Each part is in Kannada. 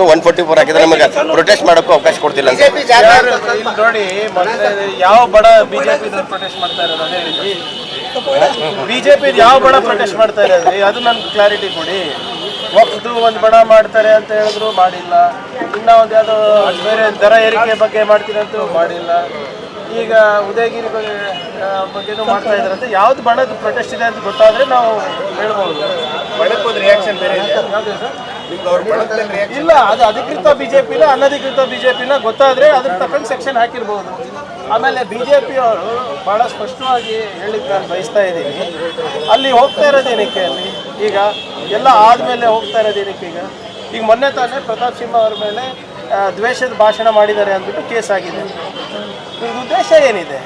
144 ಹಾಕಿದ್ರೆ ನಮಗೆ ಪ್ರೊಟೆಸ್ಟ್ ಮಾಡೋಕ್ಕೂ ಅವಕಾಶ ಕೊಡ್ತಿಲ್ಲ ಅಂತ ನೋಡಿ. ಯಾವ ಬಡ ಬಿಜೆಪಿ ಪ್ರೊಟೆಸ್ಟ್ ಮಾಡ್ತಾ ಇರೋದು ಅದೇ ಬಿಜೆಪಿ ಯಾವ ಬಡ ಪ್ರೊಟೆಸ್ಟ್ ಮಾಡ್ತಾ ಇರೋದ್ರಿ ಅದು ನನ್ಗೆ ಕ್ಲಾರಿಟಿ ಕೊಡಿ. ವಕ್ತು ಒಂದು ಬಡ ಮಾಡ್ತಾರೆ ಅಂತ ಹೇಳಿದ್ರು ಮಾಡಿಲ್ಲ. ಇನ್ನ ಒಂದು ಯಾವುದೋ ಬೇರೆ ದರ ಏರಿಕೆ ಬಗ್ಗೆ ಮಾಡ್ತೀನಿ ಅಂತ ಮಾಡಿಲ್ಲ. ಈಗ ಉದಯಗಿರಿ ಬಗ್ಗೆನೂ ಮಾಡ್ತಾ ಇದ್ದಾರಂತೆ. ಯಾವ್ದು ಬಣದ ಪ್ರೊಟೆಸ್ಟ್ ಇದೆ ಅಂತ ಗೊತ್ತಾದ್ರೆ ನಾವು ಹೇಳ್ಬೋದು. ಬಣಕ್ಕೊಂದು ರಿಯಾಕ್ಷನ್ ಬೇರೆ ಇಲ್ಲ, ಅದು ಅಧಿಕೃತ ಬಿಜೆಪಿನ ಅನಧಿಕೃತ ಬಿಜೆಪಿನ ಗೊತ್ತಾದ್ರೆ ಅದ್ರ ತಕ್ಕಂಗೆ ಸೆಕ್ಷನ್ ಹಾಕಿರ್ಬೋದು. ಆಮೇಲೆ ಬಿಜೆಪಿ ಅವರು ಬಹಳ ಸ್ಪಷ್ಟವಾಗಿ ಹೇಳಿಕ್ಕೆ ನಾನು ಬಯಸ್ತಾ ಇದ್ದೀನಿ. ಅಲ್ಲಿ ಹೋಗ್ತಾ ಇರೋದೇನಕ್ಕೆ, ಅಲ್ಲಿ ಈಗ ಎಲ್ಲ ಆದಮೇಲೆ ಹೋಗ್ತಾ ಇರೋದೇನಕ್ಕೆ. ಈಗ ಮೊನ್ನೆ ತಾನೇ ಪ್ರತಾಪ್ ಸಿಂಹ ಅವ್ರ ಮೇಲೆ ದ್ವೇಷದ ಭಾಷಣ ಮಾಡಿದ್ದಾರೆ ಅಂದ್ಬಿಟ್ಟು ಕೇಸ್ ಆಗಿದೆ. ಉದ್ದೇಶ ಏನಿದೆ?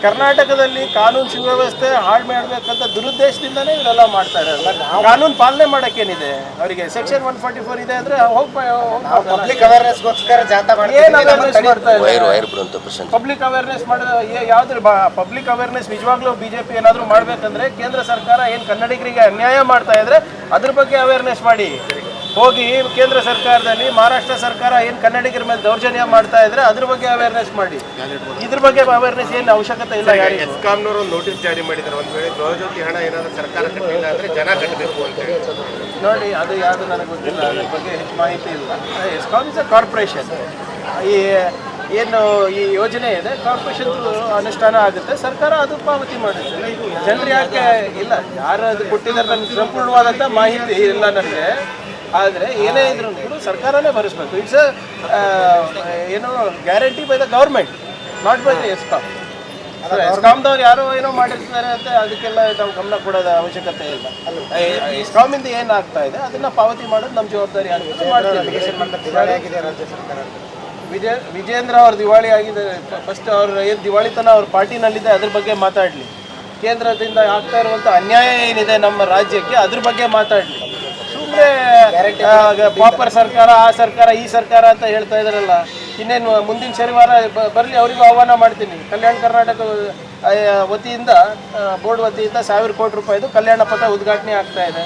ಕರ್ನಾಟಕದಲ್ಲಿ ಕಾನೂನು ಸುವ್ಯವಸ್ಥೆ ಹಾಳು ಮಾಡಬೇಕಂತ ದುರುದ್ದೇಶದಿಂದನೇ ಇವರೆಲ್ಲ ಮಾಡ್ತಾ ಇರೋಲ್ಲ. ಕಾನೂನು ಪಾಲನೆ ಮಾಡೋಕ್ಕೇನಿದೆ ಅವರಿಗೆ? ಸೆಕ್ಷನ್ 144 ಇದೆ ಅಂದ್ರೆ ಪಬ್ಲಿಕ್ ಅವೇರ್ನೆಸ್ಗೋಸ್ಕರ ಜಾಥಾ ಏನು ಅವೇರ್ನೆಸ್ ಮಾಡ್ತಾ ಇದ್ದಾರೆ? ಪಬ್ಲಿಕ್ ಅವೇರ್ನೆಸ್ ಯಾವ್ದು ಪಬ್ಲಿಕ್ ಅವೇರ್ನೆಸ್ ನಿಜವಾಗ್ಲೂ ಬಿಜೆಪಿ ಏನಾದರೂ ಮಾಡ್ಬೇಕಂದ್ರೆ ಕೇಂದ್ರ ಸರ್ಕಾರ ಏನು ಕನ್ನಡಿಗರಿಗೆ ಅನ್ಯಾಯ ಮಾಡ್ತಾ ಇದ್ರೆ ಅದ್ರ ಬಗ್ಗೆ ಅವೇರ್ನೆಸ್ ಮಾಡಿ. ಹೋಗಿ ಕೇಂದ್ರ ಸರ್ಕಾರದಲ್ಲಿ ಮಹಾರಾಷ್ಟ್ರ ಸರ್ಕಾರ ಏನು ಕನ್ನಡಿಗರ ಮೇಲೆ ದೌರ್ಜನ್ಯ ಮಾಡ್ತಾ ಇದ್ರೆ ಅದ್ರ ಬಗ್ಗೆ ಅವೇರ್ನೆಸ್ ಮಾಡಿ. ಇದ್ರ ಬಗ್ಗೆ ಅವೇರ್ನೆಸ್ ಏನು ಅವಶ್ಯಕತೆ ಇಲ್ಲ. ಎಸ್ಕಾಂನವರು ಒಂದು ನೋಟಿಸ್ ಜಾರಿ ಮಾಡಿದ್ದಾರೆ. ಒಂದು ವೇಳೆ ಗೃಹಜ್ಯೋತಿ ಹಣ ಏನಾದರೂ ಸರ್ಕಾರ ಕಟ್ಟಿಲ್ಲ ಅಂದ್ರೆ ಜನ ಕಟ್ಟಬೇಕು ಅಂತ ಹೇಳಿ. ನೋಡಿ, ಅದು ಯಾವುದು ನನಗೆ ಗೊತ್ತಿಲ್ಲ, ಅದ್ರ ಬಗ್ಗೆ ಹೆಚ್ಚು ಮಾಹಿತಿ ಇಲ್ಲ. ESCOM is a corporation. ಏನು ಈ ಯೋಜನೆ ಇದೆ ಕಾರ್ಪೊರೇಷನ್ ಅನುಷ್ಠಾನ ಆಗುತ್ತೆ, ಸರ್ಕಾರ ಅದು ಪಾವತಿ ಮಾಡುತ್ತೆ. ಜನರು ಯಾಕೆ ಇಲ್ಲ, ಯಾರು ಅದು ಕೊಟ್ಟಿದ್ದಾರೆ ನನಗೆ ಸಂಪೂರ್ಣವಾದಂಥ ಮಾಹಿತಿ ಇಲ್ಲ ನನಗೆ. ಆದರೆ ಏನೇ ಇದ್ರೂ ಸರ್ಕಾರನೇ ಭರಿಸ್ಬೇಕು. ಇಟ್ಸ್ ಏನು guarantee by the government, not by the ESCOM. ಎಸ್ಕಾಂದವ್ರು ಯಾರೋ ಏನೋ ಮಾಡಿರ್ತಾರೆ ಅಂತ ಅದಕ್ಕೆಲ್ಲ ನಾವು ಗಮನ ಕೊಡೋದ ಅವಶ್ಯಕತೆ ಇಲ್ಲ. ಎಸ್ಕಾಮಿಂದ ಏನಾಗ್ತಾ ಇದೆ ಅದನ್ನು ಪಾವತಿ ಮಾಡೋದು ನಮ್ಮ ಜವಾಬ್ದಾರಿ ಆಗುತ್ತೆ. ವಿಜೇಂದ್ರ ಅವ್ರ ದಿವಾಳಿ ಆಗಿದೆ. ಫಸ್ಟ್ ಅವ್ರ ಏನು ದಿವಾಳಿತನ ಅವ್ರ ಪಾರ್ಟಿನಲ್ಲಿದೆ ಅದ್ರ ಬಗ್ಗೆ ಮಾತಾಡಲಿ. ಕೇಂದ್ರದಿಂದ ಆಗ್ತಾ ಇರುವಂಥ ಅನ್ಯಾಯ ಏನಿದೆ ನಮ್ಮ ರಾಜ್ಯಕ್ಕೆ ಅದ್ರ ಬಗ್ಗೆ ಮಾತಾಡಲಿ. ಸುಮ್ಮನೆ ಪಾಪರ್ ಸರ್ಕಾರ, ಆ ಸರ್ಕಾರ, ಈ ಸರ್ಕಾರ ಅಂತ ಹೇಳ್ತಾ ಇದ್ದಾರಲ್ಲ. ಇನ್ನೇನು ಮುಂದಿನ ಶನಿವಾರ ಬರಲಿ, ಅವರಿಗೂ ಆಹ್ವಾನ ಮಾಡ್ತೀನಿ. ಕಲ್ಯಾಣ ಕರ್ನಾಟಕ ವತಿಯಿಂದ ಬೋರ್ಡ್ ವತಿಯಿಂದ 1000 ಕೋಟಿ ರೂಪಾಯಿದು ಕಲ್ಯಾಣ ಪಥ ಉದ್ಘಾಟನೆ ಆಗ್ತಾ ಇದೆ.